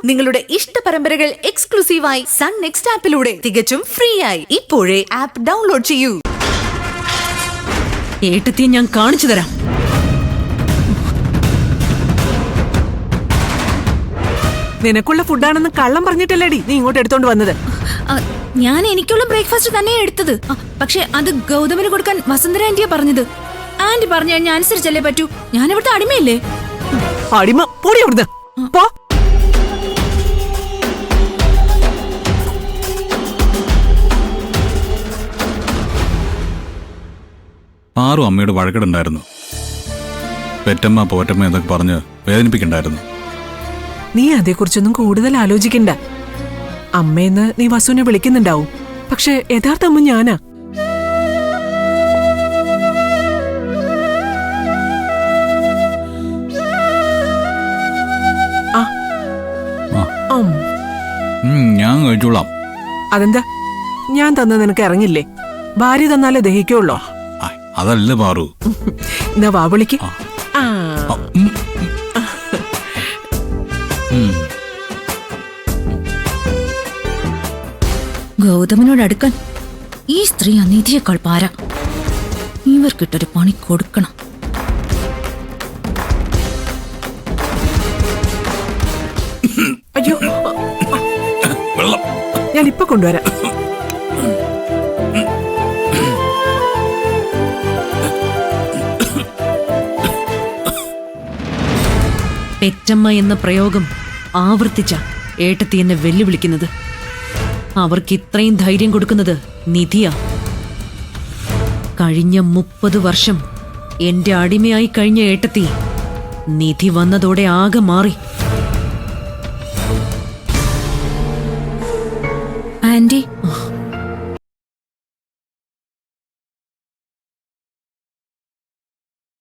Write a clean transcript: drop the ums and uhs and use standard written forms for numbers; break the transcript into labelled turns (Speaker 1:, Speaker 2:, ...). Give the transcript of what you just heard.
Speaker 1: നിങ്ങളുടെ ഇഷ്ട പരമ്പരകൾ എക്സ്ക്ലൂസീവായി സൺ നെക്സ്റ്റ് ആപ്പിലൂടെ തികച്ചും ഫ്രീ ആയി ഇപ്പോഴേ ആപ്പ് ഡൗൺലോഡ് ചെയ്യൂ.
Speaker 2: ഏട്ടത്തിയെ ഞാൻ കാണിച്ചു തരാം.
Speaker 3: നിനക്കുള്ള ഫുഡാണെന്ന് കള്ളം പറഞ്ഞിട്ടല്ലേടി നീ ഇങ്ങോട്ട് എടുത്തോണ്ട് വന്നത്?
Speaker 4: ഞാൻ എനിക്കുള്ള ബ്രേക്ക്ഫാസ്റ്റ് തന്നെ എടുത്തത്. പക്ഷെ അത് ഗൗതമിന് കൊടുക്കാൻ വസുന്ധര ആന്റിയാ പറഞ്ഞത്. ആന്റി പറഞ്ഞു കഴിഞ്ഞാൽ അനുസരിച്ചല്ലേ പറ്റൂ. ഞാൻ ഇവിടുത്തെ അടിമയല്ലേ?
Speaker 3: അടിമ പൊടി അവിടുന്ന് പോ.
Speaker 5: പാറു അമ്മയോട് വഴക്കിടുണ്ടായിരുന്നു. പെറ്റമ്മ പോറ്റമ്മ എന്നൊക്കെ പറഞ്ഞ് വേദനിപ്പിക്കണ്ടായിരുന്നു.
Speaker 3: നീ അതേക്കുറിച്ചൊന്നും കൂടുതൽ ആലോചിക്കണ്ട. അമ്മയെന്ന് നീ വസുവിനെ വിളിക്കുന്നുണ്ടാവും, പക്ഷെ യഥാർത്ഥ അമ്മ ഞാനാ.
Speaker 5: ഞാൻ കഴിച്ചോളാം.
Speaker 3: അതെന്താ, ഞാൻ തന്നത് നിനക്ക് ഇറങ്ങില്ലേ? ഭാര്യ തന്നാലേ ദഹിക്കുള്ളോ?
Speaker 5: അതല്ല പാറു.
Speaker 3: എന്നാ വാ വിളിക്ക്.
Speaker 4: ഗൗതമിനോട് അടുക്കാൻ ഈ സ്ത്രീ അനീതിയേക്കാൾ പാര. ഇവർക്കിട്ടൊരു പണി കൊടുക്കണം.
Speaker 3: അയ്യോ,
Speaker 5: വെള്ളം
Speaker 3: ഞാൻ ഇപ്പൊ കൊണ്ടുവരാം.
Speaker 2: പെറ്റമ്മ എന്ന പ്രയോഗം ആവർത്തിച്ച ഏട്ടത്തി എന്നെ വെല്ലുവിളിക്കുന്നത്. അവർക്ക് ഇത്രയും ധൈര്യം കൊടുക്കുന്നത് നിധിയാ. കഴിഞ്ഞ 30 വർഷം എന്റെ അടിമയായി കഴിഞ്ഞ ഏട്ടത്തി നിധി വന്നതോടെ ആകെ മാറി.
Speaker 4: ആന്റി,